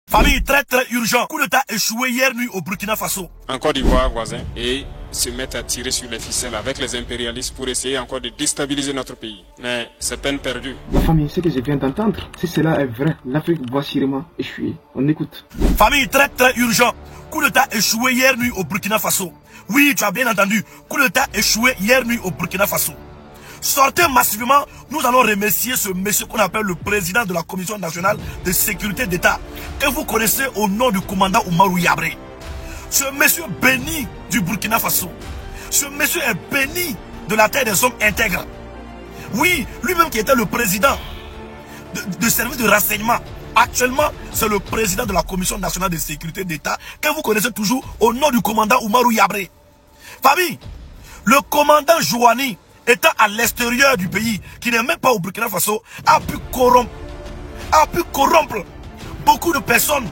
Famille, très urgent. Coup d'État échoué hier nuit au Burkina Faso. En Côte d'Ivoire, voisin, et se mettent à tirer sur les ficelles avec les impérialistes pour essayer encore de déstabiliser notre pays. Mais c'est peine perdue. Ma famille, ce que je viens d'entendre, si cela est vrai, l'Afrique va sûrement échouer. On écoute. Famille, très urgent. Coup d'État échoué hier nuit au Burkina Faso. Oui, tu as bien entendu. Coup d'État échoué hier nuit au Burkina Faso. Sortez massivement, nous allons remercier ce monsieur qu'on appelle le président de la Commission nationale de sécurité d'État, que vous connaissez au nom du commandant Oumarou Yabré. Ce monsieur béni du Burkina Faso. Ce monsieur est béni de la terre des hommes intègres. Oui, lui-même qui était le président de service de renseignement. Actuellement, c'est le président de la Commission nationale de sécurité d'État, que vous connaissez toujours au nom du commandant Oumarou Yabré. Famille, le commandant Jouani, étant à l'extérieur du pays, qui n'est même pas au Burkina Faso, a pu corrompre beaucoup de personnes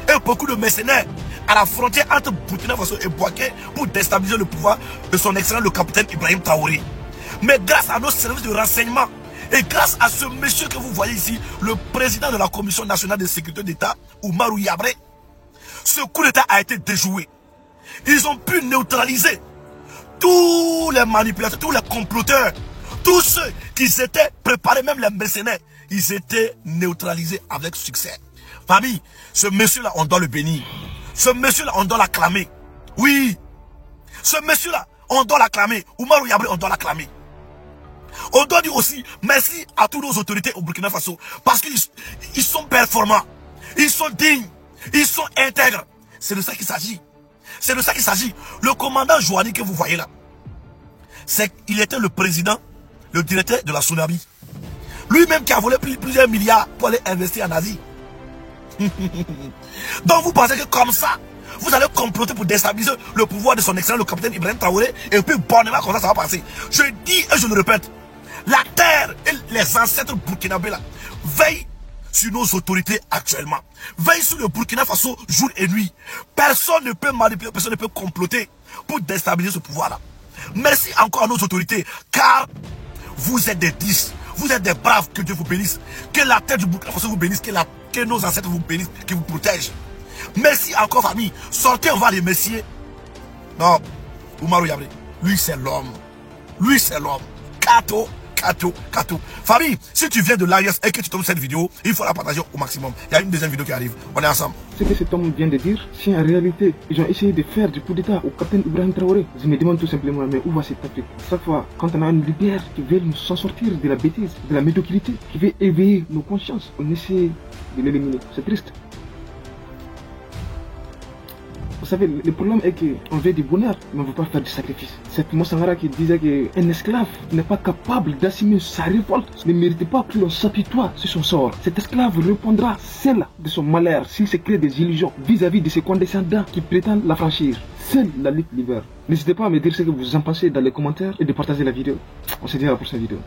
et beaucoup de mercenaires à la frontière entre Burkina Faso et Bouaké pour déstabiliser le pouvoir de son excellent le capitaine Ibrahim Traoré. Mais grâce à nos services de renseignement et grâce à ce monsieur que vous voyez ici, le président de la Commission nationale de sécurité d'État, Oumarou Yabré, ce coup d'État a été déjoué. Ils ont pu neutraliser tous les manipulateurs, tous les comploteurs, tous ceux qui s'étaient préparés, même les mercenaires, ils étaient neutralisés avec succès. Famille, ce monsieur-là, on doit le bénir. Ce monsieur-là, on doit l'acclamer. Oui, ce monsieur-là, on doit l'acclamer. Oumarou Yabré, on doit l'acclamer. On doit dire aussi merci à toutes nos autorités au Burkina Faso parce qu'ils sont performants, ils sont dignes, ils sont intègres. C'est de ça qu'il s'agit. C'est de ça qu'il s'agit. Le commandant Jouani que vous voyez là, il était le président, le directeur de la Tsunami. Lui-même qui a volé plusieurs milliards pour aller investir en Asie. Donc vous pensez que comme ça, vous allez comploter pour déstabiliser le pouvoir de son excellent, le capitaine Ibrahim Traoré, et puis bonnement comme ça va passer. Je dis et je le répète, la terre et les ancêtres burkinabés là veillent sur nos autorités actuellement. Veille sur le Burkina Faso jour et nuit. Personne ne peut manipuler, personne ne peut comploter pour déstabiliser ce pouvoir-là. Merci encore à nos autorités, car vous êtes des 10, vous êtes des braves, que Dieu vous bénisse. Que la terre du Burkina Faso vous bénisse, que nos ancêtres vous bénissent, qui vous protègent. Merci encore famille. Sortez, on va les remercier. Non, Oumarou Yabré, lui c'est l'homme. Lui c'est l'homme. Kato. Famille, si tu viens de l'AIS et que tu tombes cette vidéo, il faut la partager au maximum. Il y a une deuxième vidéo qui arrive. On est ensemble. Ce que cet homme vient de dire, si en réalité, ils ont essayé de faire du coup d'État au capitaine Ibrahim Traoré, je me demande tout simplement, mais où va cette Afrique? Chaque fois, quand on a une leader qui veut nous s'en sortir de la bêtise, de la médiocrité, qui veut éveiller nos consciences, on essaie de l'éliminer. C'est triste. Vous savez, le problème est qu'on veut du bonheur, mais on ne veut pas faire du sacrifice. C'est Moussa Sangara qui disait qu'un esclave qui n'est pas capable d'assumer sa révolte ne mérite pas que l'on s'apitoie sur son sort. Cet esclave répondra seul de son malheur s'il se crée des illusions vis-à-vis de ses condescendants qui prétendent la franchir. Seule la lutte libère. N'hésitez pas à me dire ce que vous en pensez dans les commentaires et de partager la vidéo. On se dit à la prochaine vidéo.